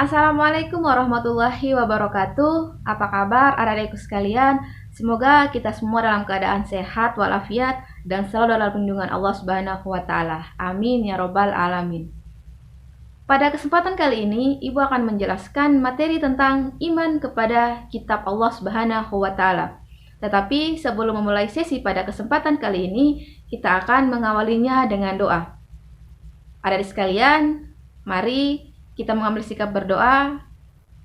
Assalamualaikum warahmatullahi wabarakatuh. Apa kabar adik-adikku sekalian? Semoga kita semua dalam keadaan sehat walafiat dan selalu dalam lindungan Allah Subhanahu wa taala. Amin ya robbal alamin. Pada kesempatan kali ini, Ibu akan menjelaskan materi tentang iman kepada kitab Allah Subhanahu wa taala. Tetapi sebelum memulai sesi pada kesempatan kali ini, kita akan mengawalinya dengan doa. Adik-adik sekalian, mari kita mengambil sikap berdoa,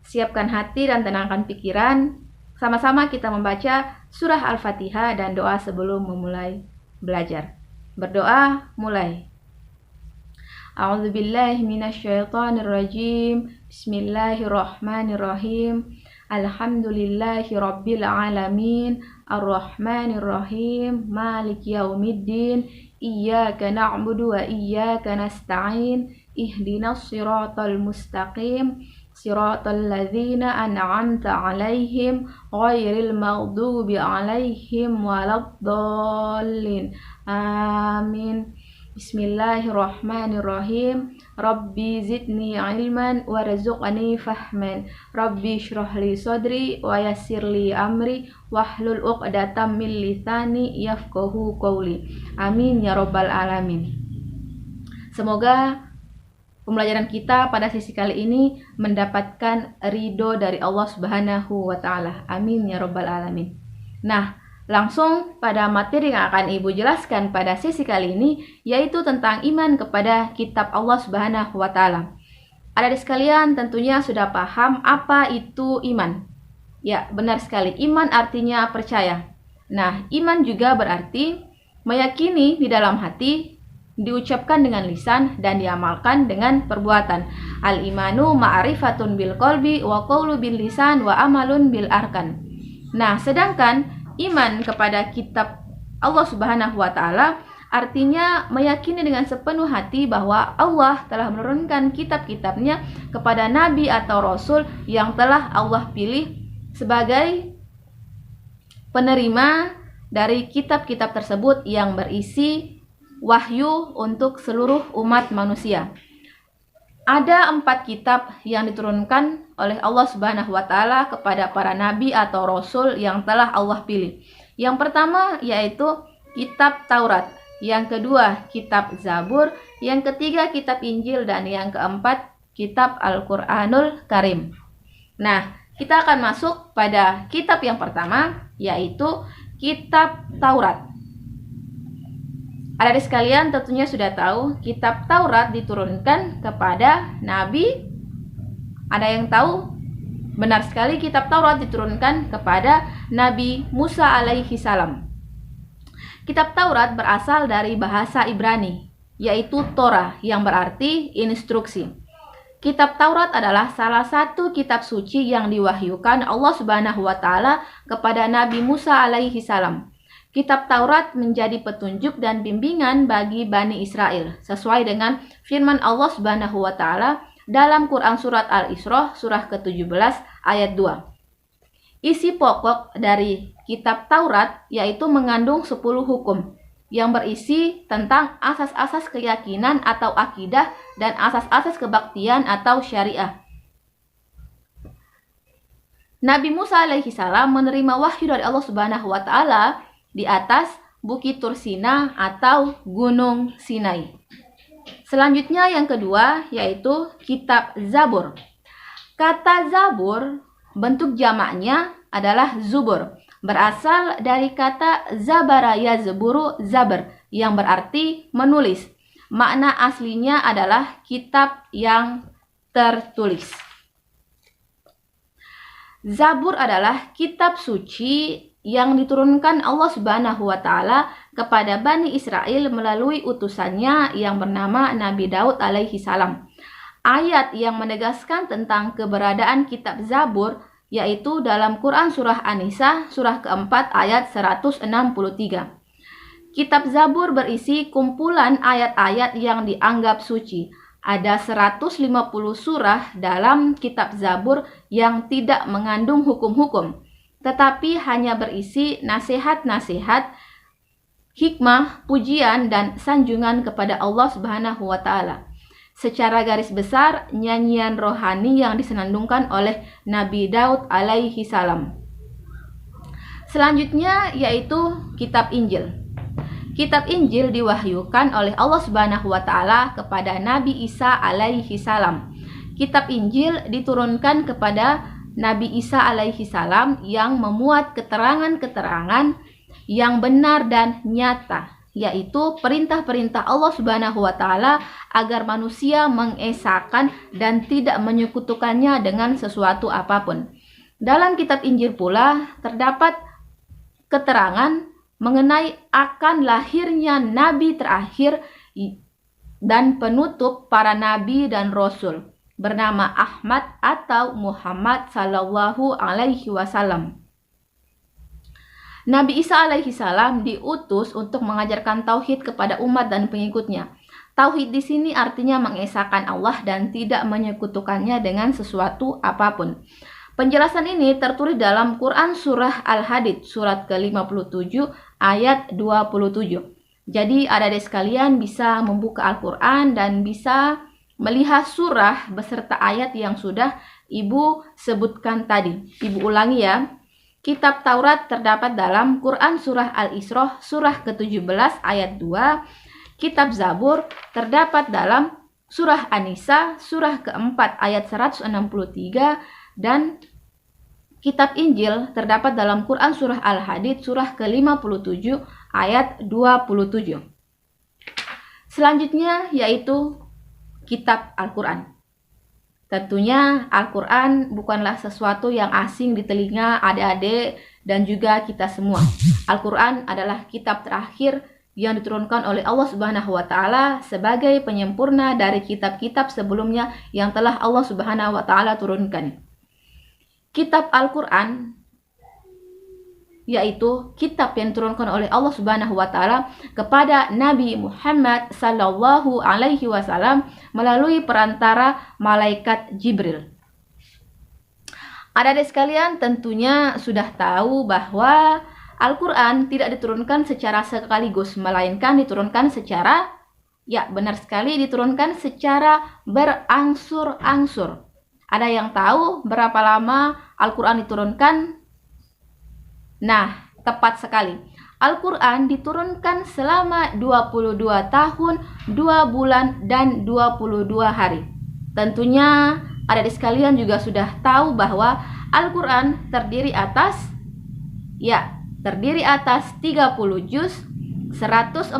siapkan hati dan tenangkan pikiran. Sama-sama kita membaca surah Al-Fatihah dan doa sebelum memulai belajar. Berdoa, mulai. A'udzubillahi minasyaitonirrajim. Bismillahirrahmanirrahim. Alhamdulillahi rabbil alamin. Ar-Rahmanirrahim. Maliki yaumiddin. Iyyaka na'budu wa iyyaka nasta'in. Ihdinas siratal mustaqim. Siratal ladzina an'amta 'alaihim ghairil maghdubi 'alaihim waladdallin. Amin. Bismillahirrahmanirrahim. Rabbi zidni ilman warzuqni fahman. Rabbi shrah li sadri wa yassir li amri wahlul 'uqdatam min lisani yafqahu qawli. Amin ya robbal alamin. Semoga pembelajaran kita pada sesi kali ini mendapatkan ridho dari Allah Subhanahu wa taala. Amin ya robbal alamin. Nah, langsung pada materi yang akan Ibu jelaskan pada sesi kali ini, yaitu tentang iman kepada kitab Allah Subhanahu wa taala. Adik-adik sekalian tentunya sudah paham apa itu iman. Ya, benar sekali. Iman artinya percaya. Nah, iman juga berarti meyakini di dalam hati, diucapkan dengan lisan dan diamalkan dengan perbuatan. Al-imanu ma'rifatun bil qalbi wa qawlu bil lisan wa amalun bil arkan. Nah, sedangkan iman kepada kitab Allah Subhanahu wa taala artinya meyakini dengan sepenuh hati bahwa Allah telah menurunkan kitab-kitabnya kepada nabi atau rasul yang telah Allah pilih sebagai penerima dari kitab-kitab tersebut yang berisi wahyu untuk seluruh umat manusia. Ada 4 kitab yang diturunkan oleh Allah Subhanahu wa taala kepada para nabi atau rasul yang telah Allah pilih. Yang pertama yaitu kitab Taurat, yang kedua kitab Zabur, yang ketiga kitab Injil, dan yang keempat kitab Al-Qur'anul Karim. Nah, kita akan masuk pada kitab yang pertama, yaitu kitab Taurat. Adik-adik sekalian tentunya sudah tahu kitab Taurat diturunkan kepada Nabi. Ada yang tahu? Benar sekali, kitab Taurat diturunkan kepada Nabi Musa alaihi salam. Kitab Taurat berasal dari bahasa Ibrani, yaitu Torah, yang berarti instruksi. Kitab Taurat adalah salah satu kitab suci yang diwahyukan Allah Subhanahu wa taala kepada Nabi Musa alaihi salam. Kitab Taurat menjadi petunjuk dan bimbingan bagi Bani Israel, sesuai dengan firman Allah Subhanahu wa taala dalam Quran surat Al-Isra surah ke-17 ayat 2. Isi pokok dari kitab Taurat yaitu mengandung 10 hukum yang berisi tentang asas-asas keyakinan atau akidah dan asas-asas kebaktian atau syariah. Nabi Musa alaihi salam menerima wahyu dari Allah Subhanahu wa taala di atas Bukit Tursina atau Gunung Sinai. Selanjutnya yang kedua yaitu kitab Zabur. Kata Zabur bentuk jamaknya adalah Zubur, berasal dari kata Zabara yazburu zabar yang berarti menulis. Makna aslinya adalah kitab yang tertulis. Zabur adalah kitab suci yang diturunkan Allah Subhanahu wa taala kepada Bani Israel melalui utusannya yang bernama Nabi Daud alaihi salam. Ayat yang menegaskan tentang keberadaan kitab Zabur yaitu dalam Quran surah An-Nisa surah keempat ayat 163. Kitab Zabur berisi kumpulan ayat-ayat yang dianggap suci. Ada 150 surah dalam kitab Zabur yang tidak mengandung hukum-hukum, tetapi hanya berisi nasihat-nasihat, hikmah, pujian, dan sanjungan kepada Allah Subhanahu wa taala. secara garis besar nyanyian rohani yang disenandungkan oleh Nabi Daud alaihi salam. Selanjutnya yaitu kitab Injil. Kitab Injil diwahyukan oleh Allah Subhanahu wa taala kepada Nabi Isa alaihi salam. Kitab Injil diturunkan kepada Nabi Isa alaihi salam yang memuat keterangan-keterangan yang benar dan nyata, yaitu perintah-perintah Allah Subhanahu wa taala agar manusia mengesahkan dan tidak menyekutukannya dengan sesuatu apapun. Dalam kitab Injil pula terdapat keterangan mengenai akan lahirnya nabi terakhir dan penutup para nabi dan rasul bernama Ahmad atau Muhammad sallallahu alaihi wasallam. Nabi Isa alaihi salam diutus untuk mengajarkan tauhid kepada umat dan pengikutnya. Tauhid di sini artinya mengesahkan Allah dan tidak menyekutukannya dengan sesuatu apapun. Penjelasan ini tertulis dalam Quran Surah Al-Hadid, surat ke-57, ayat 27. Jadi adik-adik sekalian bisa membuka Al-Quran dan bisa melihat surah beserta ayat yang sudah Ibu sebutkan tadi. Ibu ulangi ya. Kitab Taurat terdapat dalam Quran Surah Al-Isra, surah ke-17, ayat 2. Kitab Zabur terdapat dalam Surah An-Nisa, surah ke-4, ayat 163. Dan kitab Injil terdapat dalam Quran Surah Al-Hadid, surah ke-57, ayat 27. Selanjutnya yaitu kitab Al-Quran. Tentunya Al-Quran bukanlah sesuatu yang asing di telinga adik-adik dan juga kita semua. Al-Quran adalah kitab terakhir yang diturunkan oleh Allah Subhanahu wa taala sebagai penyempurna dari kitab-kitab sebelumnya yang telah Allah Subhanahu wa taala turunkan. Kitab Al-Quran yaitu kitab yang diturunkan oleh Allah Subhanahu wa taala kepada Nabi Muhammad sallallahu alaihi wasallam melalui perantara malaikat Jibril. Adik-adik sekalian tentunya sudah tahu bahwa Al-Quran tidak diturunkan secara sekaligus, melainkan diturunkan secara, ya benar sekali, diturunkan secara berangsur-angsur. Ada yang tahu berapa lama Al-Quran diturunkan? Nah, tepat sekali. Al-Quran diturunkan selama 22 tahun, 2 bulan, dan 22 hari. Tentunya adik-adik sekalian juga sudah tahu bahwa Al-Quran terdiri atas 30 juz, 114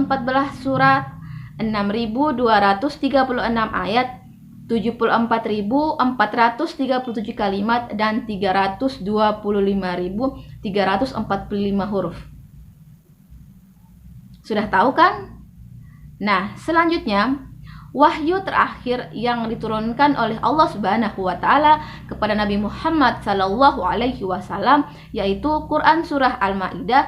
surat, 6.236 ayat, 74.437 kalimat, dan 325.345 huruf. Sudah tahu kan? Nah, selanjutnya wahyu terakhir yang diturunkan oleh Allah Subhanahu wa taala kepada Nabi Muhammad sallallahu alaihi wasallam yaitu Quran surah Al-Maidah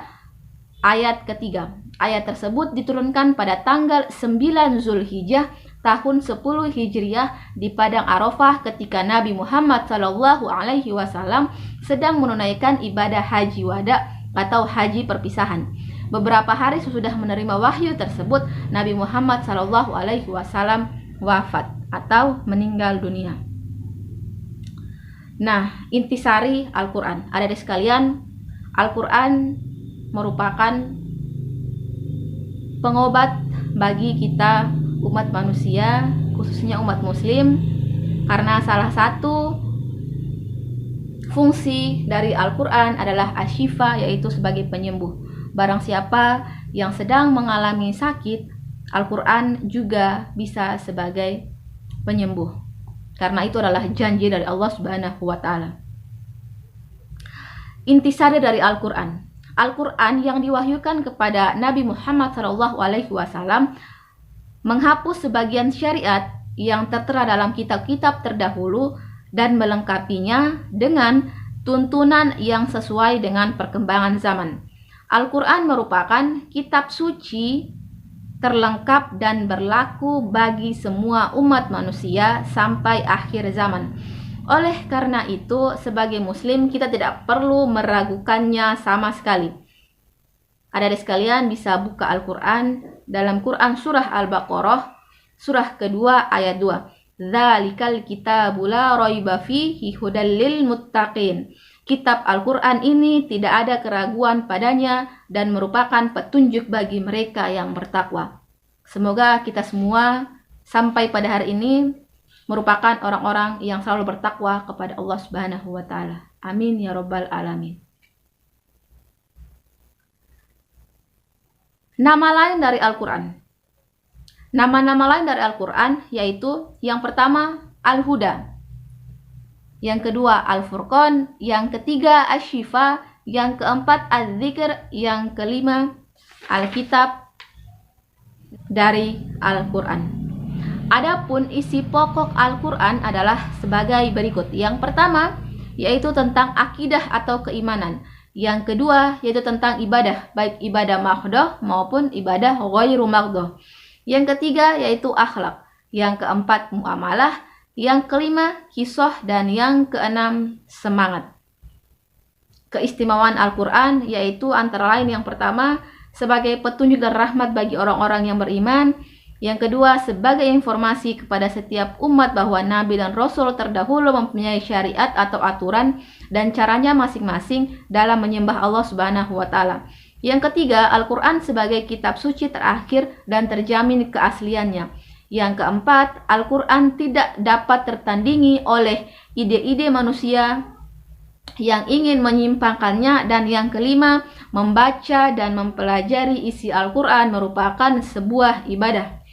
ayat ketiga. Ayat tersebut diturunkan pada tanggal 9 Zulhijjah tahun 10 Hijriah di Padang Arafah ketika Nabi Muhammad sallallahu alaihi wasallam sedang menunaikan ibadah haji wada atau haji perpisahan. Beberapa hari sesudah menerima wahyu tersebut, Nabi Muhammad sallallahu alaihi wasallam wafat atau meninggal dunia. Nah, intisari Al-Quran. Adik-adik sekalian, Al-Quran merupakan pengobat bagi kita umat manusia, khususnya umat muslim, karena salah satu fungsi dari Al-Quran adalah asyifa, yaitu sebagai penyembuh. Barang siapa yang sedang mengalami sakit, Al-Quran juga bisa sebagai penyembuh, karena itu adalah janji dari Allah Subhanahu wa taala. Intisari dari Al-Quran. Al-Quran yang diwahyukan kepada Nabi Muhammad SAW menghapus sebagian syariat yang tertera dalam kitab-kitab terdahulu dan melengkapinya dengan tuntunan yang sesuai dengan perkembangan zaman. Al-Quran merupakan kitab suci terlengkap dan berlaku bagi semua umat manusia sampai akhir zaman. Oleh karena itu, sebagai muslim kita tidak perlu meragukannya sama sekali. Adik-adik sekalian bisa buka Al-Quran dalam Quran Surah Al-Baqarah, surah kedua ayat 2. Dzalikal kitabu la raiba fihi hudal lil muttaqin. Kitab Al-Quran ini tidak ada keraguan padanya dan merupakan petunjuk bagi mereka yang bertakwa. Semoga kita semua sampai pada hari ini merupakan orang-orang yang selalu bertakwa kepada Allah Subhanahu wa taala. Amin ya rabbal alamin. Nama lain dari Al-Quran. Nama-nama lain dari Al-Quran yaitu yang pertama Al-Huda, yang kedua Al-Furqan, yang ketiga Asy-Syifa, yang keempat Az-Dzikr, yang kelima Alkitab dari Al-Quran. Adapun isi pokok Al-Quran adalah sebagai berikut. Yang pertama yaitu tentang akidah atau keimanan. Yang kedua yaitu tentang ibadah, baik ibadah maghdoh maupun ibadah ghairu maghdoh. Yang ketiga yaitu akhlak. Yang keempat muamalah. Yang kelima kisah, dan yang keenam semangat. Keistimewaan Al-Quran yaitu antara lain yang pertama sebagai petunjuk dan rahmat bagi orang-orang yang beriman. Yang kedua sebagai informasi kepada setiap umat bahwa Nabi dan Rasul terdahulu mempunyai syariat atau aturan dan caranya masing-masing dalam menyembah Allah Subhanahu wa taala. Yang ketiga, Al-Quran sebagai kitab suci terakhir dan terjamin keasliannya. Yang keempat, Al-Quran tidak dapat tertandingi oleh ide-ide manusia yang ingin menyimpangkannya. Dan yang kelima, membaca dan mempelajari isi Al-Quran merupakan sebuah ibadah.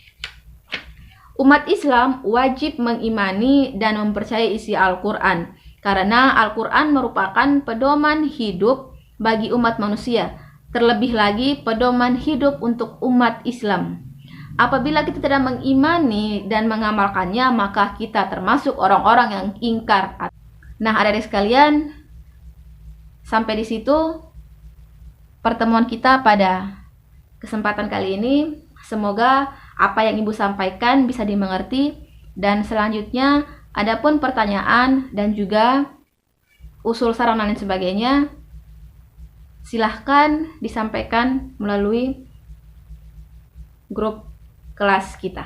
Umat Islam wajib mengimani dan mempercayai isi Al-Quran, karena Al-Quran merupakan pedoman hidup bagi umat manusia, terlebih lagi pedoman hidup untuk umat Islam. Apabila kita tidak mengimani dan mengamalkannya, maka kita termasuk orang-orang yang ingkar. Nah, adik-adik sekalian, sampai di situ pertemuan kita pada kesempatan kali ini. Semoga apa yang Ibu sampaikan bisa dimengerti, dan selanjutnya adapun pertanyaan dan juga usul saran dan lain sebagainya, silahkan disampaikan melalui grup kelas kita.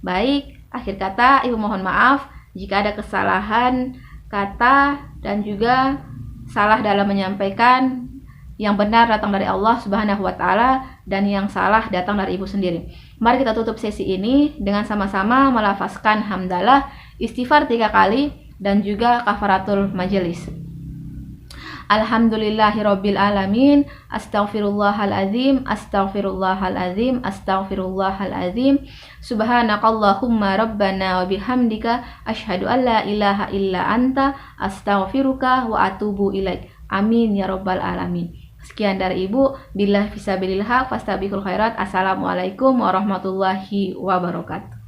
Baik, akhir kata Ibu mohon maaf jika ada kesalahan kata dan juga salah dalam menyampaikan. Yang benar datang dari Allah Subhanahu wa taala dan yang salah datang dari Ibu sendiri. Mari kita tutup sesi ini dengan sama-sama melafazkan hamdalah, istighfar 3 kali, dan juga kafaratul majelis. Alhamdulillahirabbil alamin, astaghfirullahalazim, astaghfirullahalazim, astaghfirullahalazim. Subhanakallahumma rabbana wa bihamdika asyhadu an la ilaha illa anta astaghfiruka wa atubu ilaik. Amin ya rabbal alamin. Sekian dari Ibu, billah fisabilillah fastabiqul khairat. Assalamualaikum warahmatullahi wabarakatuh.